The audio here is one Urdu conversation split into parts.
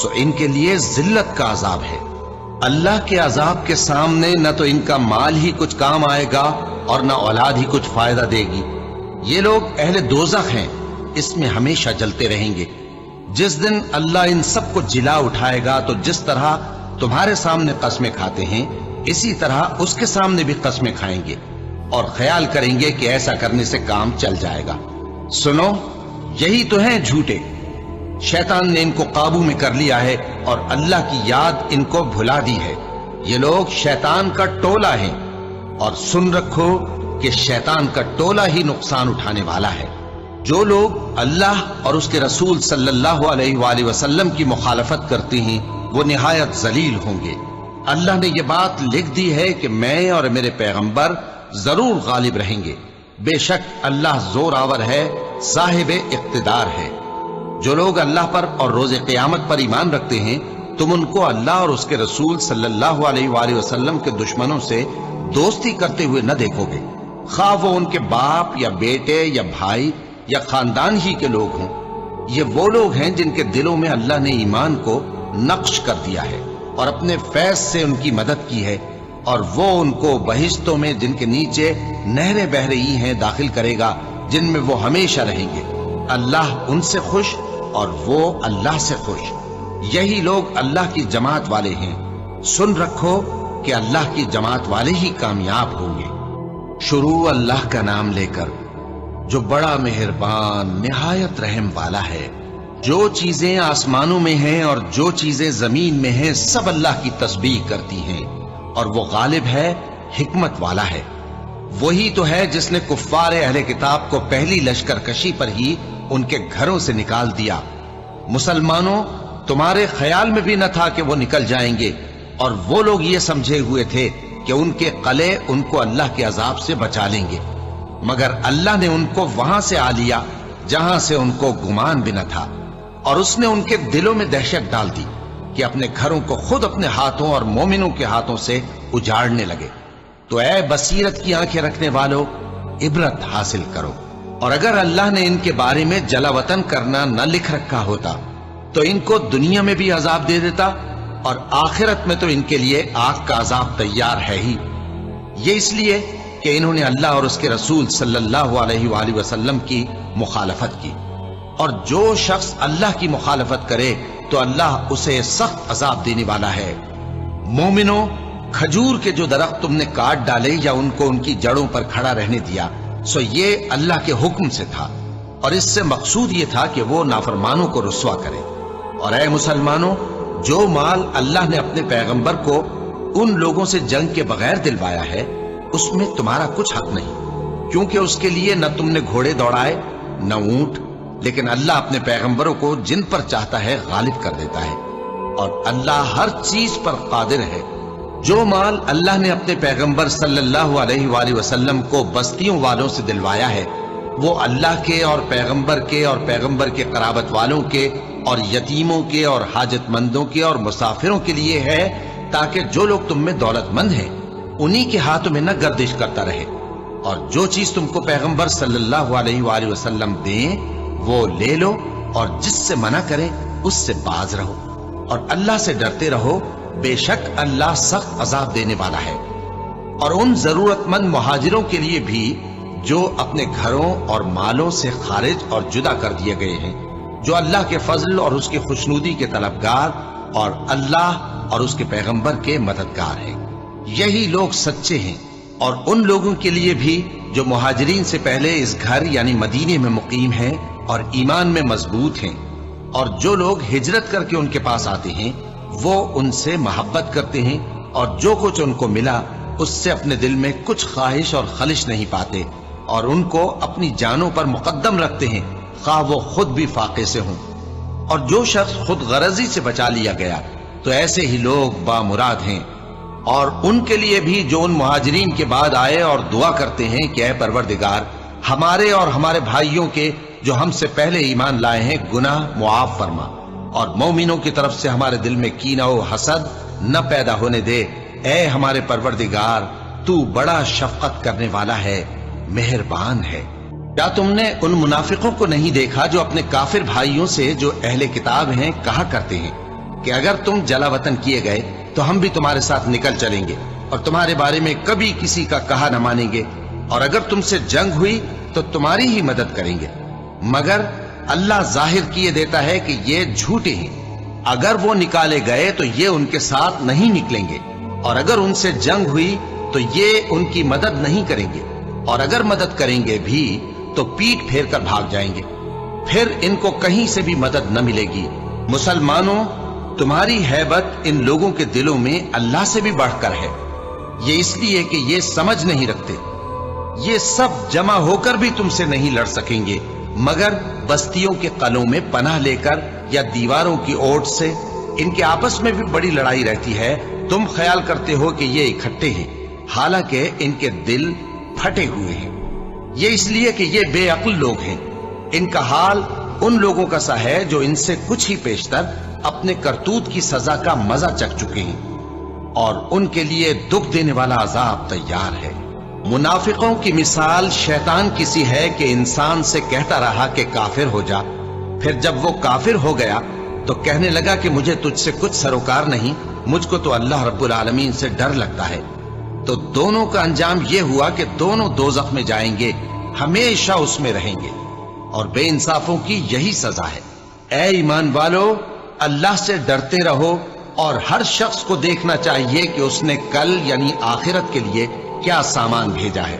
سو ان کے لیے ذلت کا عذاب ہے۔ اللہ کے عذاب کے سامنے نہ تو ان کا مال ہی کچھ کام آئے گا اور نہ اولاد ہی کچھ فائدہ دے گی۔ یہ لوگ اہل دوزخ ہیں، اس میں ہمیشہ جلتے رہیں گے۔ جس دن اللہ ان سب کو جلا اٹھائے گا تو جس طرح تمہارے سامنے قسمیں کھاتے ہیں اسی طرح اس کے سامنے بھی قسمیں کھائیں گے اور خیال کریں گے کہ ایسا کرنے سے کام چل جائے گا۔ سنو، یہی تو ہیں جھوٹے۔ شیطان نے ان کو قابو میں کر لیا ہے اور اللہ کی یاد ان کو بھلا دی ہے۔ یہ لوگ شیطان کا ٹولہ ہیں، اور سن رکھو کہ شیطان کا ٹولہ ہی نقصان اٹھانے والا ہے۔ جو لوگ اللہ اور اس کے رسول صلی اللہ علیہ وآلہ وسلم کی مخالفت کرتے ہیں وہ نہایت ذلیل ہوں گے۔ اللہ نے یہ بات لکھ دی ہے کہ میں اور میرے پیغمبر ضرور غالب رہیں گے۔ بے شک اللہ زور آور ہے، صاحب اقتدار ہے۔ جو لوگ اللہ پر اور روز قیامت پر ایمان رکھتے ہیں تم ان کو اللہ اور اس کے رسول صلی اللہ علیہ وآلہ وسلم کے دشمنوں سے دوستی کرتے ہوئے نہ دیکھو گے، خواہ وہ ان کے باپ یا بیٹے یا بھائی یا خاندان ہی کے لوگ ہوں۔ یہ وہ لوگ ہیں جن کے دلوں میں اللہ نے ایمان کو نقش کر دیا ہے اور اپنے فیض سے ان کی مدد کی ہے، اور وہ ان کو بہشتوں میں جن کے نیچے نہریں بہہ رہی ہیں داخل کرے گا، جن میں وہ ہمیشہ رہیں گے۔ اللہ ان سے خوش اور وہ اللہ سے خوش۔ یہی لوگ اللہ کی جماعت والے ہیں۔ سن رکھو کہ اللہ کی جماعت والے ہی کامیاب ہوں گے۔ شروع اللہ کا نام لے کر جو بڑا مہربان نہایت رحم والا ہے۔ جو چیزیں آسمانوں میں ہیں اور جو چیزیں زمین میں ہیں سب اللہ کی تسبیح کرتی ہیں، اور وہ غالب ہے، حکمت والا ہے۔ وہی تو ہے جس نے کفار اہل کتاب کو پہلی لشکر کشی پر ہی ان کے گھروں سے نکال دیا۔ مسلمانوں، تمہارے خیال میں بھی نہ تھا کہ وہ نکل جائیں گے، اور وہ لوگ یہ سمجھے ہوئے تھے کہ ان کے قلعے ان کو اللہ کے عذاب سے بچا لیں گے، مگر اللہ نے ان کو وہاں سے آ لیا جہاں سے ان کو گمان بھی نہ تھا، اور اس نے ان کے دلوں میں دہشت ڈال دی کہ اپنے گھروں کو خود اپنے ہاتھوں اور مومنوں کے ہاتھوں سے اجاڑنے لگے۔ تو اے بصیرت کی آنکھیں رکھنے والو، عبرت حاصل کرو۔ اور اگر اللہ نے ان کے بارے میں جلا وطن کرنا نہ لکھ رکھا ہوتا تو ان کو دنیا میں بھی عذاب دے دیتا، اور آخرت میں تو ان کے لیے آگ کا عذاب تیار ہے ہی۔ یہ اس لیے کہ انہوں نے اللہ اور اس کے رسول صلی اللہ علیہ وآلہ وسلم کی مخالفت کی، اور جو شخص اللہ کی مخالفت کرے تو اللہ اسے سخت عذاب دینے والا ہے۔ مومنوں، کھجور کے جو درخت تم نے کاٹ ڈالے یا ان کو ان کی جڑوں پر کھڑا رہنے دیا، سو یہ اللہ کے حکم سے تھا، اور اس سے مقصود یہ تھا کہ وہ نافرمانوں کو رسوا کرے۔ اور اے مسلمانوں، جو مال اللہ نے اپنے پیغمبر کو ان لوگوں سے جنگ کے بغیر دلوایا ہے اس میں تمہارا کچھ حق نہیں، کیونکہ اس کے لیے نہ تم نے گھوڑے دوڑائے نہ اونٹ، لیکن اللہ اپنے پیغمبروں کو جن پر چاہتا ہے غالب کر دیتا ہے، اور اللہ ہر چیز پر قادر ہے۔ جو مال اللہ نے اپنے پیغمبر صلی اللہ علیہ وآلہ وسلم کو بستیوں والوں سے دلوایا ہے وہ اللہ کے اور پیغمبر کے قرابت والوں کے اور یتیموں کے اور حاجت مندوں کے اور مسافروں کے لیے ہے، تاکہ جو لوگ تم میں دولت مند ہیں انہی کے ہاتھوں میں نہ گردش کرتا رہے، اور جو چیز تم کو پیغمبر صلی اللہ علیہ وآلہ وسلم دیں وہ لے لو، اور جس سے منع کریں اس سے باز رہو، اور اللہ سے ڈرتے رہو، بے شک اللہ سخت عذاب دینے والا ہے۔ اور ان ضرورت مند مہاجروں کے لیے بھی جو اپنے گھروں اور مالوں سے خارج اور جدا کر دیے گئے ہیں، جو اللہ کے فضل اور اس کی خوشنودی کے طلبگار اور اللہ اور اس کے پیغمبر کے مددگار ہیں، یہی لوگ سچے ہیں۔ اور ان لوگوں کے لیے بھی جو مہاجرین سے پہلے اس گھر یعنی مدینے میں مقیم ہیں اور ایمان میں مضبوط ہیں، اور جو لوگ ہجرت کر کے ان کے پاس آتے ہیں وہ ان سے محبت کرتے ہیں، اور جو کچھ ان کو ملا اس سے اپنے دل میں کچھ خواہش اور خلش نہیں پاتے، اور ان کو اپنی جانوں پر مقدم رکھتے ہیں خواہ وہ خود بھی فاقے سے ہوں۔ اور جو شخص خود غرضی سے بچا لیا گیا تو ایسے ہی لوگ بامراد ہیں۔ اور ان کے لیے بھی جو ان مہاجرین کے بعد آئے اور دعا کرتے ہیں کہ اے پروردگار ہمارے اور ہمارے بھائیوں کے جو ہم سے پہلے ایمان لائے ہیں گناہ معاف فرما، اور مومنوں کی طرف سے ہمارے دل میں کینہ و حسد نہ پیدا ہونے دے، اے ہمارے پروردگار تو بڑا شفقت کرنے والا ہے، مہربان ہے۔ کیا تم نے ان منافقوں کو نہیں دیکھا جو اپنے کافر بھائیوں سے جو اہل کتاب ہیں کہا کرتے ہیں کہ اگر تم جلا وطن کیے گئے تو ہم بھی تمہارے ساتھ نکل چلیں گے اور تمہارے بارے میں کبھی کسی کا کہا نہ مانیں گے، اور اگر تم سے جنگ ہوئی تو تمہاری ہی مدد کریں گے، مگر اللہ ظاہر کیے دیتا ہے کہ یہ جھوٹے ہیں۔ اگر وہ نکالے گئے تو یہ ان کے ساتھ نہیں نکلیں گے، اور اگر ان سے جنگ ہوئی تو یہ ان کی مدد نہیں کریں گے، اور اگر مدد کریں گے بھی تو پیٹ پھیر کر بھاگ جائیں گے، پھر ان کو کہیں سے بھی مدد نہ ملے گی۔ مسلمانوں، تمہاری ہیبت ان لوگوں کے دلوں میں اللہ سے بھی بڑھ کر ہے، یہ اس لیے کہ یہ سمجھ نہیں رکھتے۔ یہ سب جمع ہو کر بھی تم سے نہیں لڑ سکیں گے، مگر بستیوں کے قلعوں میں پناہ لے کر یا دیواروں کی اوٹ سے۔ ان کے آپس میں بھی بڑی لڑائی رہتی ہے، تم خیال کرتے ہو کہ یہ اکٹھے ہیں، حالانکہ ان کے دل پھٹے ہوئے ہیں۔ یہ اس لیے کہ یہ بے عقل لوگ ہیں۔ ان کا حال ان لوگوں کا سا ہے جو ان سے کچھ ہی پیشتر اپنے کرتوت کی سزا کا مزہ چکھ چکے ہیں، اور ان کے لیے دکھ دینے والا عذاب تیار ہے۔ منافقوں کی مثال شیطان کی سی ہے کہ انسان سے کہتا رہا کہ کافر ہو جا، پھر جب وہ کافر ہو گیا تو کہنے لگا کہ مجھے تجھ سے کچھ سروکار نہیں، مجھ کو تو اللہ رب العالمین سے ڈر لگتا ہے۔ تو دونوں کا انجام یہ ہوا کہ دونوں دوزخ میں جائیں گے، ہمیشہ اس میں رہیں گے، اور بے انصافوں کی یہی سزا ہے۔ اے ایمان والو، اللہ سے ڈرتے رہو، اور ہر شخص کو دیکھنا چاہیے کہ اس نے کل یعنی آخرت کے لیے کیا سامان بھیجا ہے۔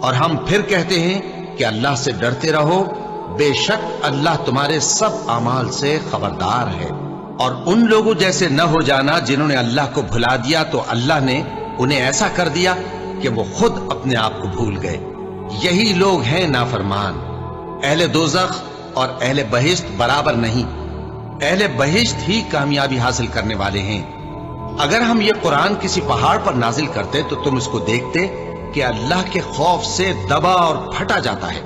اور ہم پھر کہتے ہیں کہ اللہ سے ڈرتے رہو، بے شک اللہ تمہارے سب اعمال سے خبردار ہے۔ اور ان لوگوں جیسے نہ ہو جانا جنہوں نے اللہ کو بھلا دیا تو اللہ نے انہیں ایسا کر دیا کہ وہ خود اپنے آپ کو بھول گئے۔ یہی لوگ ہیں نافرمان۔ اہل دوزخ اور اہل بہشت برابر نہیں، اہل بہشت ہی کامیابی حاصل کرنے والے ہیں۔ اگر ہم یہ قرآن کسی پہاڑ پر نازل کرتے تو تم اس کو دیکھتے کہ اللہ کے خوف سے دبا اور پھٹا جاتا ہے،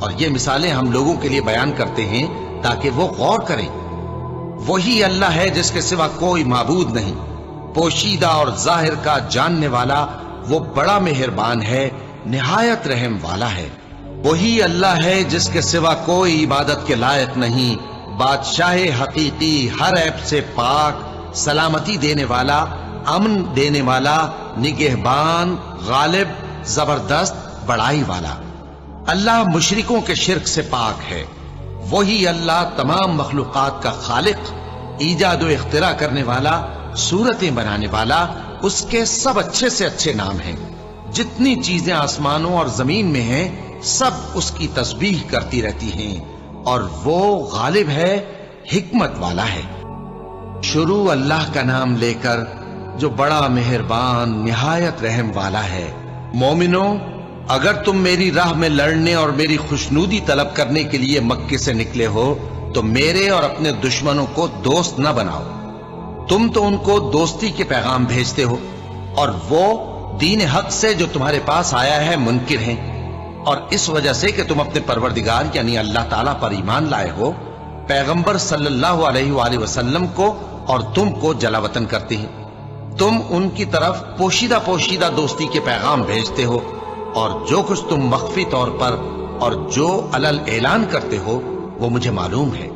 اور یہ مثالیں ہم لوگوں کے لیے بیان کرتے ہیں تاکہ وہ غور کریں۔ وہی اللہ ہے جس کے سوا کوئی معبود نہیں، پوشیدہ اور ظاہر کا جاننے والا، وہ بڑا مہربان ہے، نہایت رحم والا ہے۔ وہی اللہ ہے جس کے سوا کوئی عبادت کے لائق نہیں، بادشاہ حقیقی، ہر عیب سے پاک، سلامتی دینے والا، امن دینے والا، نگہبان، غالب، زبردست، بڑائی والا۔ اللہ مشرکوں کے شرک سے پاک ہے۔ وہی اللہ تمام مخلوقات کا خالق، ایجاد و اختراع کرنے والا، صورتیں بنانے والا، اس کے سب اچھے سے اچھے نام ہیں۔ جتنی چیزیں آسمانوں اور زمین میں ہیں سب اس کی تسبیح کرتی رہتی ہیں، اور وہ غالب ہے، حکمت والا ہے۔ شروع اللہ کا نام لے کر جو بڑا مہربان نہایت رحم والا ہے۔ مومنوں، اگر تم میری راہ میں لڑنے اور میری خوشنودی طلب کرنے کے لیے مکے سے نکلے ہو تو میرے اور اپنے دشمنوں کو دوست نہ بناؤ۔ تم تو ان کو دوستی کے پیغام بھیجتے ہو، اور وہ دین حق سے جو تمہارے پاس آیا ہے منکر ہیں، اور اس وجہ سے کہ تم اپنے پروردگار یعنی اللہ تعالیٰ پر ایمان لائے ہو، پیغمبر صلی اللہ علیہ وآلہ وسلم کو اور تم کو جلا وطن کرتے ہیں۔ تم ان کی طرف پوشیدہ دوستی کے پیغام بھیجتے ہو، اور جو کچھ تم مخفی طور پر اور جو علل اعلان کرتے ہو وہ مجھے معلوم ہے،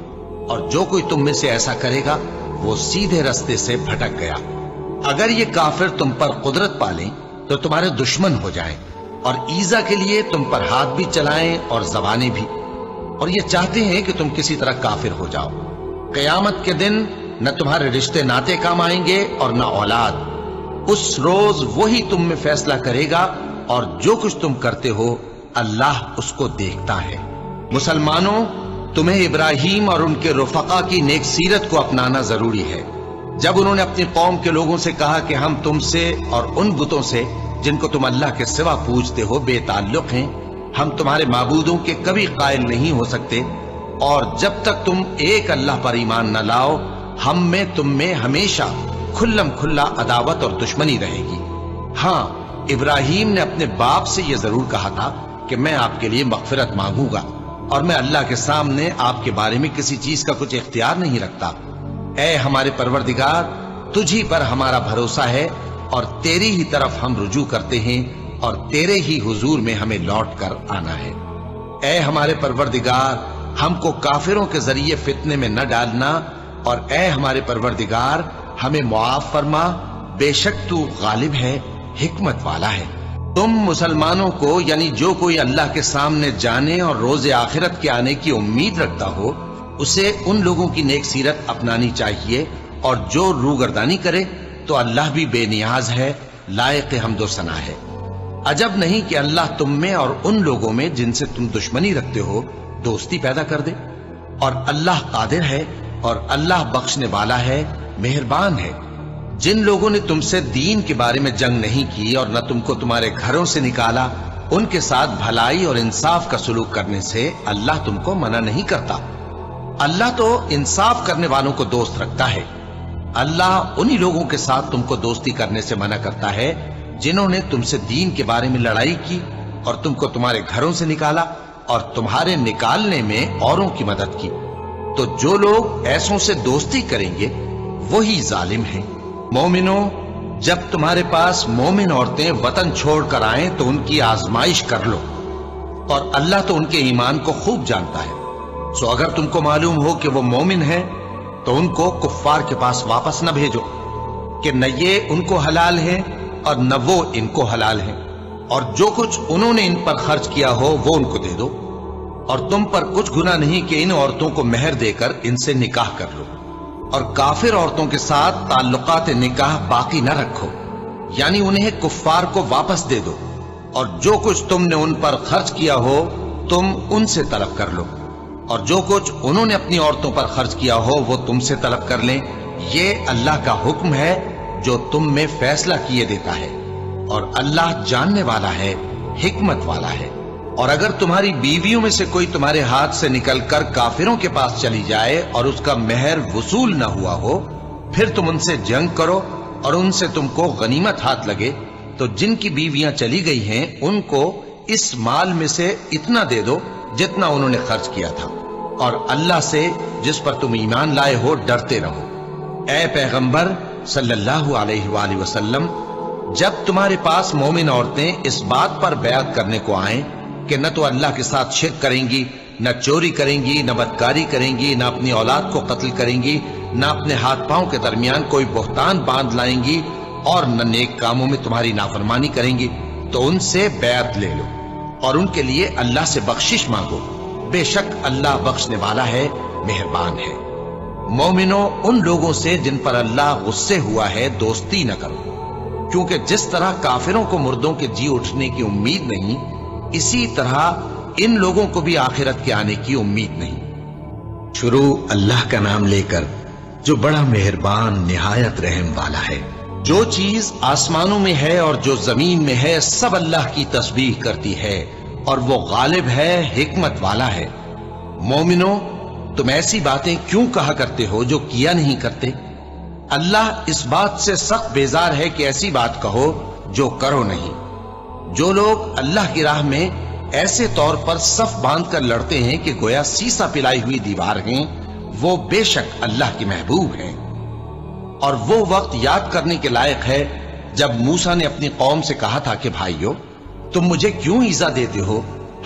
اور جو کوئی تم میں سے ایسا کرے گا وہ سیدھے رستے سے بھٹک گیا۔ اگر یہ کافر تم پر قدرت پالیں تو تمہارے دشمن ہو جائیں، اور ایذا کے لیے تم پر ہاتھ بھی چلائیں اور زبانیں بھی، اور یہ چاہتے ہیں کہ تم کسی طرح کافر ہو جاؤ۔ قیامت کے دن نہ تمہارے رشتے ناتے کام آئیں گے اور نہ اولاد۔ اس روز وہی تم میں فیصلہ کرے گا، اور جو کچھ تم کرتے ہو اللہ اس کو دیکھتا ہے۔ مسلمانوں، تمہیں ابراہیم اور ان کے رفقا کی نیک سیرت کو اپنانا ضروری ہے۔ جب انہوں نے اپنی قوم کے لوگوں سے کہا کہ ہم تم سے اور ان بتوں سے جن کو تم اللہ کے سوا پوجتے ہو بے تعلق ہیں، ہم تمہارے معبودوں کے کبھی قائل نہیں ہو سکتے، اور جب تک تم ایک اللہ پر ایمان نہ لاؤ ہم میں تم میں ہمیشہ کھلم کھلا عداوت اور دشمنی رہے گی۔ ہاں، ابراہیم نے اپنے باپ سے یہ ضرور کہا تھا کہ میں آپ کے لیے مغفرت مانگوں گا، اور میں اللہ کے سامنے آپ کے بارے میں کسی چیز کا کچھ اختیار نہیں رکھتا۔ اے ہمارے پروردگار، تجھی پر ہمارا بھروسہ ہے، اور تیری ہی طرف ہم رجوع کرتے ہیں، اور تیرے ہی حضور میں ہمیں لوٹ کر آنا ہے۔ اے ہمارے پروردگار، ہم کو کافروں کے ذریعے فتنے میں نہ ڈالنا، اور اے ہمارے پروردگار ہمیں معاف فرما، بے شک تو غالب ہے، حکمت والا ہے۔ تم مسلمانوں کو یعنی جو کوئی اللہ کے سامنے جانے اور روز آخرت کے آنے کی امید رکھتا ہو اسے ان لوگوں کی نیک سیرت اپنانی چاہیے، اور جو روگردانی کرے تو اللہ بھی بے نیاز ہے، لائق حمد و ثنا ہے۔ عجب نہیں کہ اللہ تم میں اور ان لوگوں میں جن سے تم دشمنی رکھتے ہو دوستی پیدا کر دے، اور اللہ قادر ہے اور اللہ بخشنے والا ہے، مہربان ہے۔ جن لوگوں نے تم سے دین کے بارے میں جنگ نہیں کی اور نہ تم کو تمہارے گھروں سے نکالا، ان کے ساتھ بھلائی اور انصاف کا سلوک کرنے سے اللہ تم کو منع نہیں کرتا۔ اللہ تو انصاف کرنے والوں کو دوست رکھتا ہے۔ اللہ انہی لوگوں کے ساتھ تم کو دوستی کرنے سے منع کرتا ہے جنہوں نے تم سے دین کے بارے میں لڑائی کی اور تم کو تمہارے گھروں سے نکالا اور تمہارے نکالنے میں اوروں کی مدد کی۔ تو جو لوگ ایسوں سے دوستی کریں گے وہی ظالم ہیں۔ مومنوں، جب تمہارے پاس مومن عورتیں وطن چھوڑ کر آئیں تو ان کی آزمائش کر لو، اور اللہ تو ان کے ایمان کو خوب جانتا ہے۔ سو اگر تم کو معلوم ہو کہ وہ مومن ہے تو ان کو کفار کے پاس واپس نہ بھیجو، کہ نہ یہ ان کو حلال ہے اور نہ وہ ان کو حلال ہے، اور جو کچھ انہوں نے ان پر خرچ کیا ہو وہ ان کو دے دو، اور تم پر کچھ گناہ نہیں کہ ان عورتوں کو مہر دے کر ان سے نکاح کر لو، اور کافر عورتوں کے ساتھ تعلقات نکاح باقی نہ رکھو، یعنی انہیں کفار کو واپس دے دو، اور جو کچھ تم نے ان پر خرچ کیا ہو تم ان سے طلب کر لو، اور جو کچھ انہوں نے اپنی عورتوں پر خرچ کیا ہو وہ تم سے طلب کر لیں۔ یہ اللہ کا حکم ہے جو تم میں فیصلہ کیے دیتا ہے، اور اللہ جاننے والا ہے، حکمت والا ہے۔ اور اگر تمہاری بیویوں میں سے کوئی تمہارے ہاتھ سے نکل کر کافروں کے پاس چلی جائے اور اس کا مہر وصول نہ ہوا ہو، پھر تم ان سے جنگ کرو اور ان سے تم کو غنیمت ہاتھ لگے، تو جن کی بیویاں چلی گئی ہیں ان کو اس مال میں سے اتنا دے دو جتنا انہوں نے خرچ کیا تھا، اور اللہ سے جس پر تم ایمان لائے ہو ڈرتے رہو۔ اے پیغمبر صلی اللہ علیہ وآلہ وسلم، جب تمہارے پاس مومن عورتیں اس بات پر بیعت کرنے کو آئیں کہ نہ تو اللہ کے ساتھ شرک کریں گی، نہ چوری کریں گی، نہ بدکاری کریں گی، نہ اپنی اولاد کو قتل کریں گی، نہ اپنے ہاتھ پاؤں کے درمیان کوئی بہتان باندھ لائیں گی، اور نہ نیک کاموں میں تمہاری نافرمانی کریں گی، تو ان سے بیعت لے لو اور ان کے لیے اللہ سے بخشش مانگو، بے شک اللہ بخشنے والا ہے، مہربان ہے۔ مومنوں، ان لوگوں سے جن پر اللہ غصے ہوا ہے دوستی نہ کرو، کیونکہ جس طرح کافروں کو مردوں کے جی اٹھنے کی امید نہیں، اسی طرح ان لوگوں کو بھی آخرت کے آنے کی امید نہیں۔ شروع اللہ کا نام لے کر جو بڑا مہربان نہایت رحم والا ہے۔ جو چیز آسمانوں میں ہے اور جو زمین میں ہے سب اللہ کی تسبیح کرتی ہے، اور وہ غالب ہے، حکمت والا ہے۔ مومنوں، تم ایسی باتیں کیوں کہا کرتے ہو جو کیا نہیں کرتے؟ اللہ اس بات سے سخت بیزار ہے کہ ایسی بات کہو جو کرو نہیں۔ جو لوگ اللہ کی راہ میں ایسے طور پر صف باندھ کر لڑتے ہیں کہ گویا سیسا پلائی ہوئی دیوار ہیں، وہ بے شک اللہ کے محبوب ہیں۔ اور وہ وقت یاد کرنے کے لائق ہے جب موسیٰ نے اپنی قوم سے کہا تھا کہ بھائیو، تم مجھے کیوں ایذا دیتے ہو،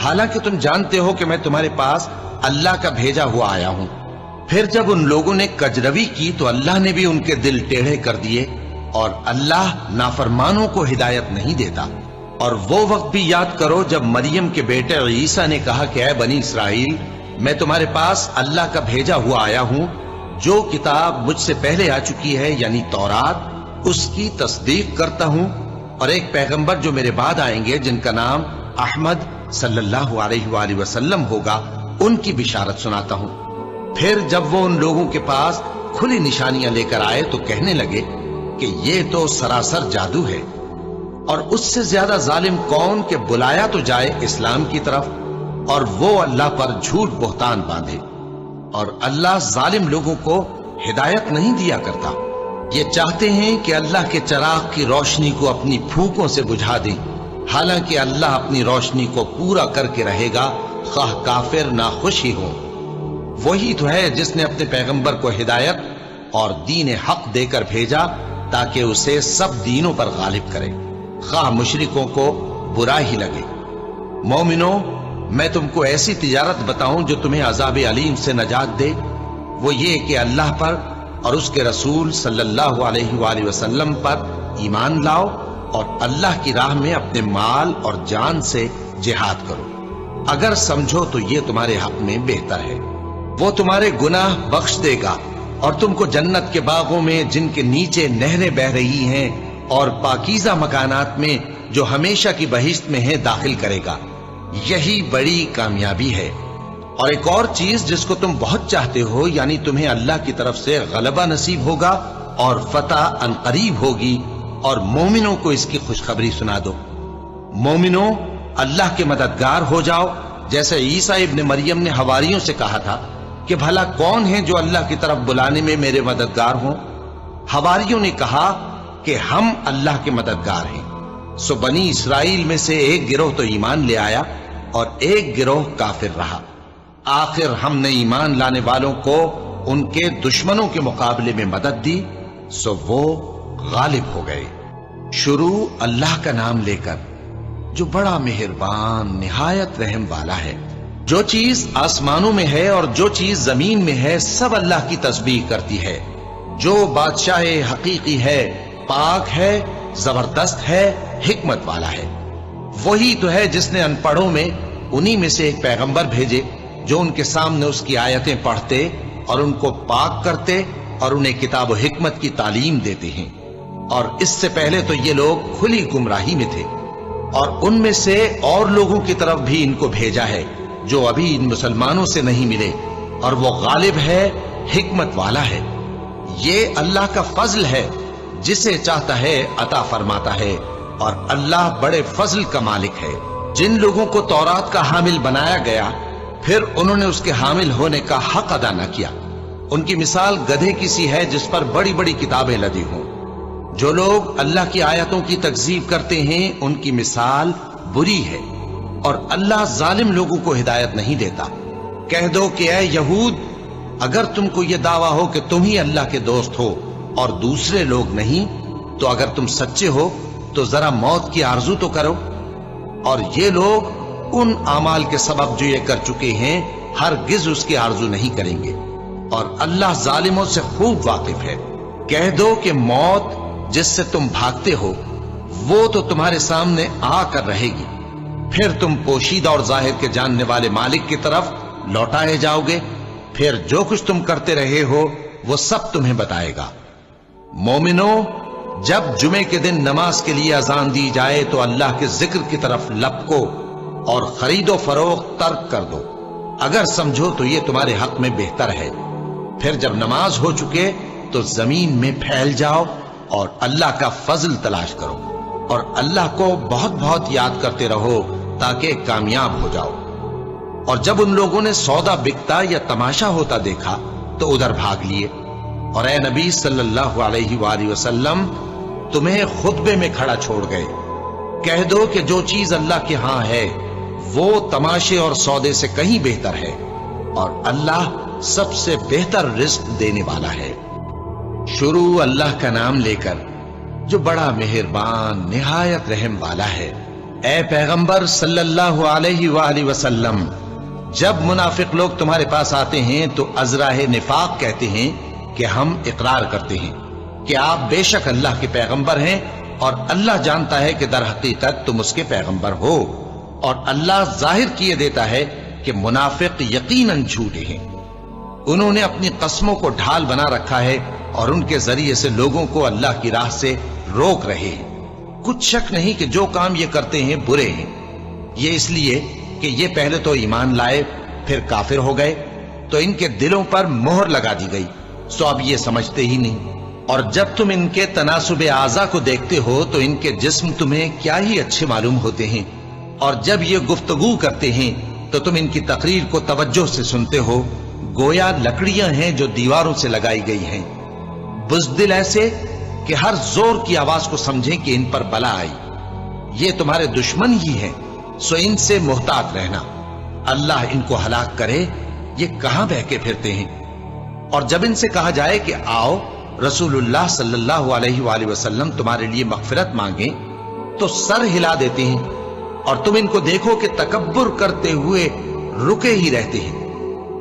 حالانکہ تم جانتے ہو کہ میں تمہارے پاس اللہ کا بھیجا ہوا آیا ہوں۔ پھر جب ان لوگوں نے کجروی کی تو اللہ نے بھی ان کے دل ٹیڑھے کر دیے، اور اللہ نافرمانوں کو ہدایت نہیں دیتا۔ اور وہ وقت بھی یاد کرو جب مریم کے بیٹے عیسیٰ نے کہا کہ اے بنی اسرائیل، میں تمہارے پاس اللہ کا بھیجا ہوا آیا ہوں، جو کتاب مجھ سے پہلے آ چکی ہے یعنی تورات، اس کی تصدیق کرتا ہوں، اور ایک پیغمبر جو میرے بعد آئیں گے جن کا نام احمد صلی اللہ علیہ وآلہ وسلم ہوگا، ان کی بشارت سناتا ہوں۔ پھر جب وہ ان لوگوں کے پاس کھلی نشانیاں لے کر آئے تو کہنے لگے کہ یہ تو سراسر جادو ہے، اور اس سے زیادہ ظالم کون کہ بلایا تو جائے اسلام کی طرف اور وہ اللہ پر جھوٹ بہتان باندھے، اور اللہ ظالم لوگوں کو ہدایت نہیں دیا کرتا۔ یہ چاہتے ہیں کہ اللہ کے چراغ کی روشنی کو اپنی پھونکوں سے بجھا دیں، حالانکہ اللہ اپنی روشنی کو پورا کر کے رہے گا، خواہ کافر ناخوش ہی ہو۔ وہی تو ہے جس نے اپنے پیغمبر کو ہدایت اور دین حق دے کر بھیجا تاکہ اسے سب دینوں پر غالب کرے، خواہ مشرکوں کو برا ہی لگے۔ مومنوں، میں تم کو ایسی تجارت بتاؤں جو تمہیں عذاب علیم سے نجات دے؟ وہ یہ کہ اللہ پر اور اس کے رسول صلی اللہ علیہ وآلہ وسلم پر ایمان لاؤ اور اللہ کی راہ میں اپنے مال اور جان سے جہاد کرو۔ اگر سمجھو تو یہ تمہارے حق میں بہتر ہے۔ وہ تمہارے گناہ بخش دے گا اور تم کو جنت کے باغوں میں جن کے نیچے نہریں بہ رہی ہیں اور پاکیزہ مکانات میں جو ہمیشہ کی بہشت میں ہے داخل کرے گا۔ یہی بڑی کامیابی ہے۔ اور ایک اور چیز جس کو تم بہت چاہتے ہو، یعنی تمہیں اللہ کی طرف سے غلبہ نصیب ہوگا اور فتح عنقریب ہوگی، اور مومنوں کو اس کی خوشخبری سنا دو۔ مومنوں، اللہ کے مددگار ہو جاؤ، جیسے عیسیٰ ابن مریم نے حواریوں سے کہا تھا کہ بھلا کون ہے جو اللہ کی طرف بلانے میں میرے مددگار ہوں؟ حواریوں نے کہا کہ ہم اللہ کے مددگار ہیں۔ سو بنی اسرائیل میں سے ایک گروہ تو ایمان لے آیا اور ایک گروہ کافر رہا۔ آخر ہم نے ایمان لانے والوں کو ان کے دشمنوں کے مقابلے میں مدد دی، سو وہ غالب ہو گئے۔ شروع اللہ کا نام لے کر جو بڑا مہربان نہایت رحم والا ہے۔ جو چیز آسمانوں میں ہے اور جو چیز زمین میں ہے سب اللہ کی تسبیح کرتی ہے۔ جو بادشاہ حقیقی ہے، پاک ہے، زبردست ہے، حکمت والا ہے۔ وہی تو ہے جس نے ان پڑھوں میں انہی میں سے ایک پیغمبر بھیجے جو ان کے سامنے اس کی آیتیں پڑھتے اور ان کو پاک کرتے اور انہیں کتاب و حکمت کی تعلیم دیتے ہیں۔ اور اس سے پہلے تو یہ لوگ کھلی گمراہی میں تھے، اور ان میں سے اور لوگوں کی طرف بھی ان کو بھیجا ہے جو ابھی ان مسلمانوں سے نہیں ملے، اور وہ غالب ہے، حکمت والا ہے۔ یہ اللہ کا فضل ہے، جسے چاہتا ہے عطا فرماتا ہے، اور اللہ بڑے فضل کا مالک ہے۔ جن لوگوں کو تورات کا حامل بنایا گیا پھر انہوں نے اس کے حامل ہونے کا حق ادا نہ کیا، ان کی مثال گدھے کی سی ہے جس پر بڑی بڑی کتابیں لدی ہوں۔ جو لوگ اللہ کی آیتوں کی تکذیب کرتے ہیں ان کی مثال بری ہے، اور اللہ ظالم لوگوں کو ہدایت نہیں دیتا۔ کہہ دو کہ اے یہود، اگر تم کو یہ دعویٰ ہو کہ تم ہی اللہ کے دوست ہو اور دوسرے لوگ نہیں، تو اگر تم سچے ہو تو ذرا موت کی آرزو تو کرو۔ اور یہ لوگ ان اعمال کے سبب جو یہ کر چکے ہیں ہرگز اس کی آرزو نہیں کریں گے، اور اللہ ظالموں سے خوب واقف ہے۔ کہہ دو کہ موت جس سے تم بھاگتے ہو وہ تو تمہارے سامنے آ کر رہے گی، پھر تم پوشیدہ اور ظاہر کے جاننے والے مالک کی طرف لوٹائے جاؤ گے، پھر جو کچھ تم کرتے رہے ہو وہ سب تمہیں بتائے گا۔ مومنوں، جب جمعے کے دن نماز کے لیے اذان دی جائے تو اللہ کے ذکر کی طرف لپکو اور خرید و فروخت ترک کر دو، اگر سمجھو تو یہ تمہارے حق میں بہتر ہے۔ پھر جب نماز ہو چکے تو زمین میں پھیل جاؤ اور اللہ کا فضل تلاش کرو، اور اللہ کو بہت بہت یاد کرتے رہو تاکہ کامیاب ہو جاؤ۔ اور جب ان لوگوں نے سودا بکتا یا تماشا ہوتا دیکھا تو ادھر بھاگ لیے، اور اے نبی صلی اللہ علیہ وآلہ وسلم تمہیں خطبے میں کھڑا چھوڑ گئے۔ کہہ دو کہ جو چیز اللہ کے ہاں ہے وہ تماشے اور سودے سے کہیں بہتر ہے، اور اللہ سب سے بہتر رزق دینے والا ہے۔ شروع اللہ کا نام لے کر جو بڑا مہربان نہایت رحم والا ہے۔ اے پیغمبر صلی اللہ علیہ وآلہ وسلم، جب منافق لوگ تمہارے پاس آتے ہیں تو ازراہ نفاق کہتے ہیں کہ ہم اقرار کرتے ہیں کہ آپ بے شک اللہ کے پیغمبر ہیں، اور اللہ جانتا ہے کہ در حقیقت تم اس کے پیغمبر ہو، اور اللہ ظاہر کیے دیتا ہے کہ منافق یقیناً جھوٹے ہیں۔ انہوں نے اپنی قسموں کو ڈھال بنا رکھا ہے اور ان کے ذریعے سے لوگوں کو اللہ کی راہ سے روک رہے ہیں۔ کچھ شک نہیں کہ جو کام یہ کرتے ہیں برے ہیں۔ یہ اس لیے کہ یہ پہلے تو ایمان لائے پھر کافر ہو گئے، تو ان کے دلوں پر مہر لگا دی گئی، سو اب یہ سمجھتے ہی نہیں۔ اور جب تم ان کے تناسب اعضاء کو دیکھتے ہو تو ان کے جسم تمہیں کیا ہی اچھے معلوم ہوتے ہیں، اور جب یہ گفتگو کرتے ہیں تو تم ان کی تقریر کو توجہ سے سنتے ہو، گویا لکڑیاں ہیں جو دیواروں سے لگائی گئی ہیں، بزدل ایسے کہ ہر زور کی آواز کو سمجھیں کہ ان پر بلا آئی۔ یہ تمہارے دشمن ہی ہیں، سو ان سے محتاط رہنا، اللہ ان کو ہلاک کرے، یہ کہاں بہکے پھرتے ہیں۔ اور جب ان سے کہا جائے کہ آؤ رسول اللہ صلی اللہ علیہ وآلہ وسلم تمہارے لیے مغفرت مانگیں، تو سر ہلا دیتے ہیں، اور تم ان کو دیکھو کہ تکبر کرتے ہوئے رکے ہی رہتے ہیں۔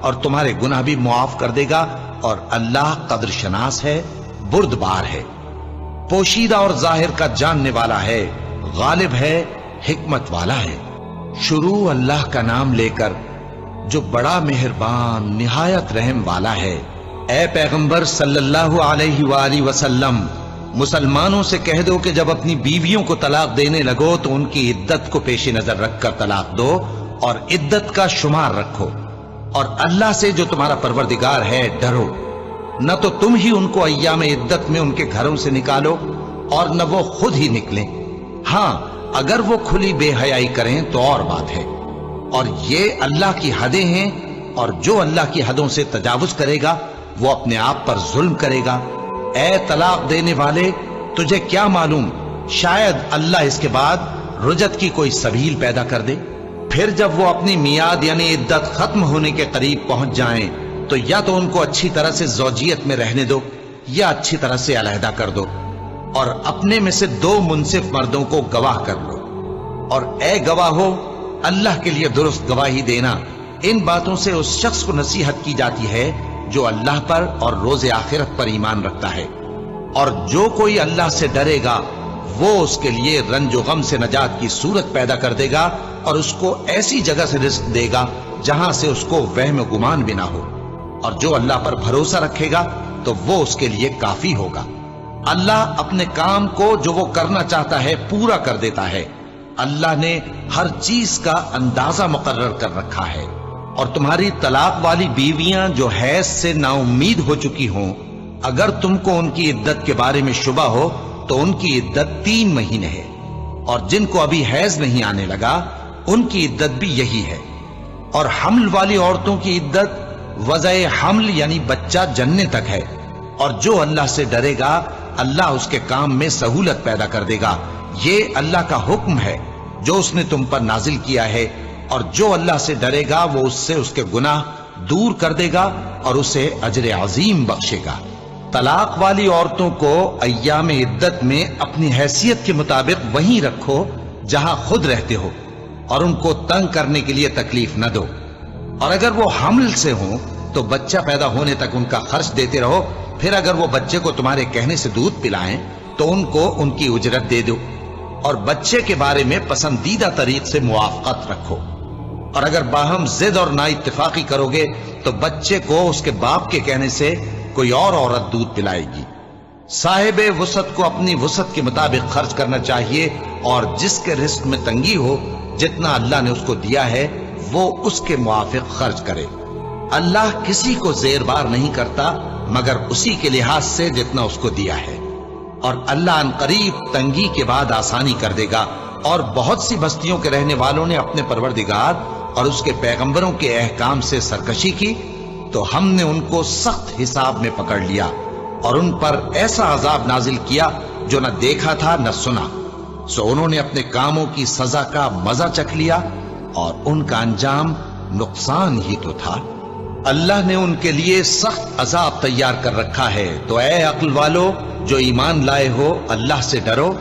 اور تمہارے گناہ بھی معاف کر دے گا، اور اللہ قدر شناس ہے، بردبار ہے، پوشیدہ اور ظاہر کا جاننے والا ہے، غالب ہے، حکمت والا ہے۔ شروع اللہ کا نام لے کر جو بڑا مہربان نہایت رحم والا ہے۔ اے پیغمبر صلی اللہ علیہ وآلہ وسلم، مسلمانوں سے کہہ دو کہ جب اپنی بیویوں کو طلاق دینے لگو تو ان کی عدت کو پیش نظر رکھ کر طلاق دو، اور عدت کا شمار رکھو، اور اللہ سے جو تمہارا پروردگار ہے ڈرو۔ نہ تو تم ہی ان کو ایام عدت میں ان کے گھروں سے نکالو، اور نہ وہ خود ہی نکلیں۔ ہاں، اگر وہ کھلی بے حیائی کریں تو اور بات ہے، اور یہ اللہ کی حدیں ہیں، اور جو اللہ کی حدوں سے تجاوز کرے گا وہ اپنے آپ پر ظلم کرے گا۔ اے طلاق دینے والے، تجھے کیا معلوم، شاید اللہ اس کے بعد رجعت کی کوئی سبیل پیدا کر دے۔ پھر جب وہ اپنی میعاد یعنی عدت ختم ہونے کے قریب پہنچ جائیں تو یا تو ان کو اچھی طرح سے زوجیت میں رہنے دو، یا اچھی طرح سے علیحدہ کر دو، اور اپنے میں سے 2 منصف مردوں کو گواہ کر لو۔ اور اے گواہو، اللہ کے لیے درست گواہی دینا۔ ان باتوں سے اس شخص کو نصیحت کی جاتی ہے جو اللہ پر اور روز آخرت پر ایمان رکھتا ہے، اور جو کوئی اللہ سے ڈرے گا وہ اس کے لیے رنج و غم سے نجات کی صورت پیدا کر دے گا، اور اس کو ایسی جگہ سے رزق دے گا جہاں سے اس کو وہم و گمان بھی نہ ہو، اور جو اللہ پر بھروسہ رکھے گا تو وہ اس کے لیے کافی ہوگا۔ اللہ اپنے کام کو جو وہ کرنا چاہتا ہے پورا کر دیتا ہے۔ اللہ نے ہر چیز کا اندازہ مقرر کر رکھا ہے۔ اور تمہاری طلاق والی بیویاں جو حیض سے نا امید ہو چکی ہوں، اگر تم کو ان کی عدت کے بارے میں شبہ ہو تو ان کی عدت 3 مہینے ہے، اور جن کو ابھی حیض نہیں آنے لگا ان کی عدت بھی یہی ہے۔ اور حمل والی عورتوں کی عدت وضع حمل یعنی بچہ جننے تک ہے، اور جو اللہ سے ڈرے گا اللہ اس کے کام میں سہولت پیدا کر دے گا۔ یہ اللہ کا حکم ہے جو اس نے تم پر نازل کیا ہے، اور جو اللہ سے ڈرے گا وہ اس سے اس کے گناہ دور کر دے گا اور اسے اجر عظیم بخشے گا۔ طلاق والی عورتوں کو ایام عدت میں اپنی حیثیت کے مطابق وہیں رکھو جہاں خود رہتے ہو، اور ان کو تنگ کرنے کے لیے تکلیف نہ دو۔ اور اگر وہ حمل سے ہوں تو بچہ پیدا ہونے تک ان کا خرچ دیتے رہو، پھر اگر وہ بچے کو تمہارے کہنے سے دودھ پلائیں تو ان کو ان کی اجرت دے دو، اور بچے کے بارے میں پسندیدہ طریق سے موافقت رکھو۔ اور اگر باہم ضد اور نا اتفاقی کرو گے تو بچے کو اس کے باپ کے کہنے سے کوئی اور عورت دودھ پلائے گی۔ صاحب وسعت کو اپنی وسعت کے مطابق خرچ کرنا چاہیے، اور جس کے رزق میں تنگی ہو جتنا اللہ نے اس کو دیا ہے وہ اس کے موافق خرچ کرے۔ اللہ کسی کو زیر بار نہیں کرتا مگر اسی کے لحاظ سے جتنا اس کو دیا ہے، اور اللہ ان قریب تنگی کے بعد آسانی کر دے گا۔ اور بہت سی بستیوں کے رہنے والوں نے اپنے پروردگار اور اس کے پیغمبروں کے احکام سے سرکشی کی تو ہم نے ان کو سخت حساب میں پکڑ لیا، اور ان پر ایسا عذاب نازل کیا جو نہ دیکھا تھا نہ سنا۔ سو انہوں نے اپنے کاموں کی سزا کا مزہ چکھ لیا، اور ان کا انجام نقصان ہی تو تھا۔ اللہ نے ان کے لیے سخت عذاب تیار کر رکھا ہے۔ تو اے عقل والو جو ایمان لائے ہو، اللہ سے ڈرو۔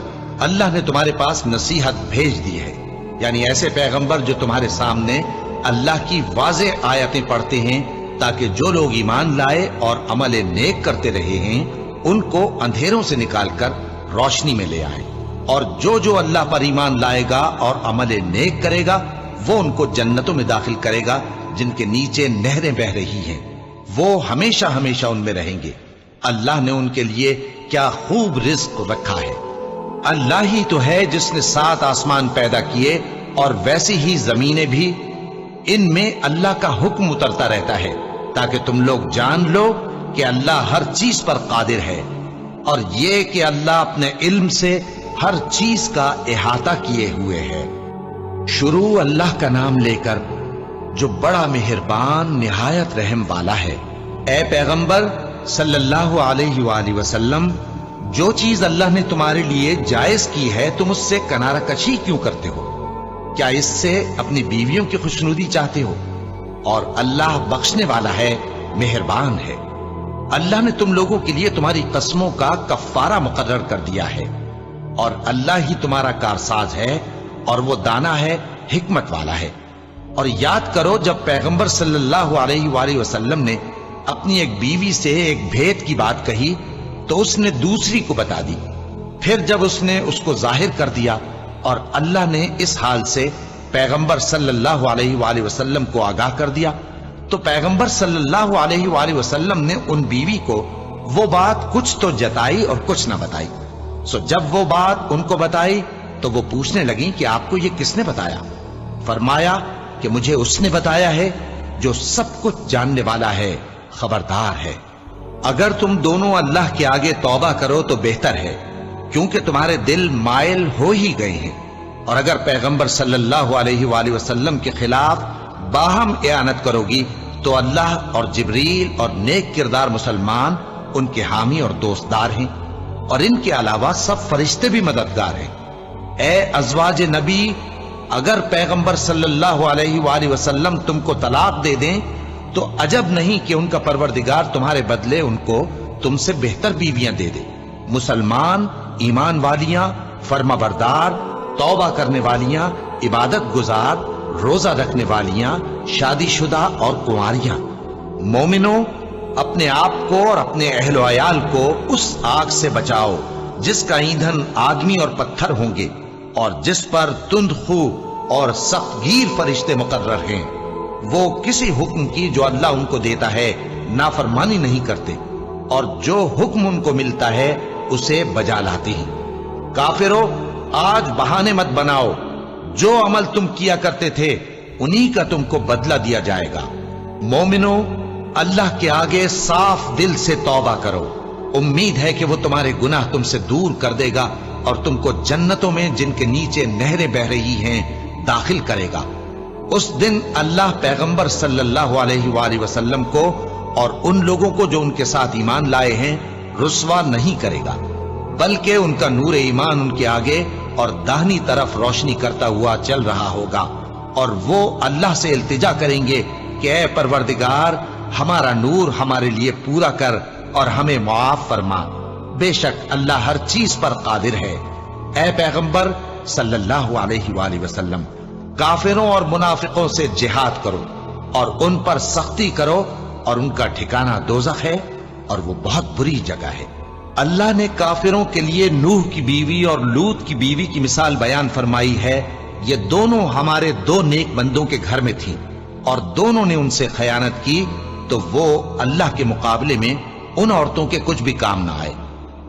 اللہ نے تمہارے پاس نصیحت بھیج دی ہے، یعنی ایسے پیغمبر جو تمہارے سامنے اللہ کی واضح آیتیں پڑھتے ہیں، تاکہ جو لوگ ایمان لائے اور عمل نیک کرتے رہے ہیں ان کو اندھیروں سے نکال کر روشنی میں لے آئیں، اور جو اللہ پر ایمان لائے گا اور عمل نیک کرے گا وہ ان کو جنتوں میں داخل کرے گا جن کے نیچے نہریں بہ رہی ہیں، وہ ہمیشہ ہمیشہ ان میں رہیں گے۔ اللہ نے ان کے لیے کیا خوب رزق رکھا ہے۔ اللہ ہی تو ہے جس نے 7 آسمان پیدا کیے اور ویسی ہی زمینیں بھی، ان میں اللہ کا حکم اترتا رہتا ہے تاکہ تم لوگ جان لو کہ اللہ ہر چیز پر قادر ہے، اور یہ کہ اللہ اپنے علم سے ہر چیز کا احاطہ کیے ہوئے ہے۔ شروع اللہ کا نام لے کر جو بڑا مہربان نہایت رحم والا ہے۔ اے پیغمبر صلی اللہ علیہ وآلہ وسلم، جو چیز اللہ نے تمہارے لیے جائز کی ہے تم اس سے کنارہ کشی کیوں کرتے ہو؟ کیا اس سے اپنی بیویوں کی خوشنودی چاہتے ہو؟ اور اللہ بخشنے والا ہے، مہربان ہے۔ اللہ نے تم لوگوں کے لیے تمہاری قسموں کا کفارہ مقرر کر دیا ہے، اور اللہ ہی تمہارا کارساز ہے، اور وہ دانا ہے، حکمت والا ہے۔ اور یاد کرو جب پیغمبر صلی اللہ علیہ وآلہ وسلم نے اپنی ایک بیوی سے ایک بھید کی بات کہی تو اس نے دوسری کو بتا دی، پھر جب اس نے اس کو ظاہر کر دیا اور اللہ نے اس حال سے پیغمبر صلی اللہ علیہ وآلہ وسلم کو آگاہ کر دیا تو پیغمبر صلی اللہ علیہ وآلہ وسلم نے ان بیوی کو وہ بات کچھ تو جتائی اور کچھ نہ بتائی۔ سو جب وہ بات ان کو بتائی تو وہ پوچھنے لگیں کہ آپ کو یہ کس نے بتایا؟ فرمایا کہ مجھے اس نے بتایا ہے جو سب کچھ جاننے والا ہے، خبردار ہے۔ اگر تم دونوں اللہ کے آگے توبہ کرو تو بہتر ہے، کیونکہ تمہارے دل مائل ہو ہی گئے ہیں، اور اگر پیغمبر صلی اللہ علیہ وآلہ وسلم کے خلاف باہم اعانت کرو گی تو اللہ اور جبریل اور نیک کردار مسلمان ان کے حامی اور دوستدار ہیں، اور ان کے علاوہ سب فرشتے بھی مددگار ہیں۔ اے ازواج نبی، اگر پیغمبر صلی اللہ علیہ وآلہ وسلم تم کو طلاق دے دیں تو عجب نہیں کہ ان کا پروردگار تمہارے بدلے ان کو تم سے بہتر بیویاں دے دے، مسلمان، ایمان والیاں، فرما بردار، توبہ کرنے والیاں، عبادت گزار، روزہ رکھنے والیاں، شادی شدہ اور کنواریاں۔ مومنوں، اپنے آپ کو اور اپنے اہل و عیال کو اس آگ سے بچاؤ جس کا ایندھن آدمی اور پتھر ہوں گے، اور جس پر تند خو اور سخت گیر فرشتے مقرر ہیں۔ وہ کسی حکم کی جو اللہ ان کو دیتا ہے نافرمانی نہیں کرتے، اور جو حکم ان کو ملتا ہے اسے بجا لاتے ہیں۔ کافروں، آج بہانے مت بناؤ، جو عمل تم کیا کرتے تھے انہی کا تم کو بدلہ دیا جائے گا۔ مومنوں، اللہ کے آگے صاف دل سے توبہ کرو، امید ہے کہ وہ تمہارے گناہ تم سے دور کر دے گا اور تم کو جنتوں میں جن کے نیچے نہریں بہ رہی ہیں داخل کرے گا۔ اس دن اللہ پیغمبر صلی اللہ علیہ وآلہ وسلم کو اور ان لوگوں کو جو ان کے ساتھ ایمان لائے ہیں رسوا نہیں کرے گا، بلکہ ان کا نور ایمان ان کے آگے اور داہنی طرف روشنی کرتا ہوا چل رہا ہوگا، اور وہ اللہ سے التجا کریں گے کہ اے پروردگار، ہمارا نور ہمارے لیے پورا کر اور ہمیں معاف فرما، بے شک اللہ ہر چیز پر قادر ہے۔ اے پیغمبر صلی اللہ علیہ وآلہ وسلم، کافروں اور منافقوں سے جہاد کرو اور ان پر سختی کرو، اور ان کا ٹھکانہ دوزخ ہے اور وہ بہت بری جگہ ہے۔ اللہ نے کافروں کے لیے نوح کی بیوی اور لوط کی بیوی کی مثال بیان فرمائی ہے۔ یہ دونوں ہمارے دو نیک بندوں کے گھر میں تھیں، اور دونوں نے ان سے خیانت کی تو وہ اللہ کے مقابلے میں ان عورتوں کے کچھ بھی کام نہ آئے،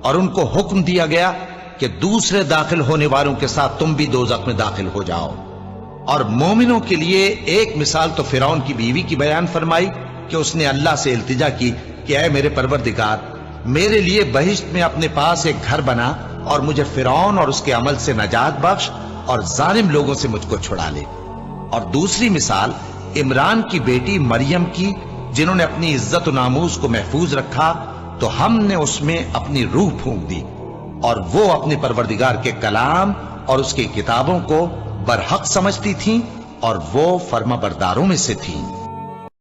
اور ان کو حکم دیا گیا کہ دوسرے داخل ہونے والوں کے ساتھ تم بھی دوزخ میں داخل ہو جاؤ۔ اور مومنوں کے لیے ایک مثال تو فرعون کی بیوی کی بیان فرمائی کہ اس نے اللہ سے التجا کی کہ اے میرے پروردگار، میرے لیے بہشت میں اپنے پاس ایک گھر بنا اور مجھے فرعون اور اس کے عمل سے نجات بخش اور ظالم لوگوں سے مجھ کو چھڑا لے۔ اور دوسری مثال عمران کی بیٹی مریم کی، جنہوں نے اپنی عزت و ناموس کو محفوظ رکھا تو ہم نے اس میں اپنی روح پھونک دی، اور وہ اپنے پروردگار کے کلام اور اس کی کتابوں کو برحق سمجھتی تھیں، اور وہ فرما برداروں میں سے تھیں۔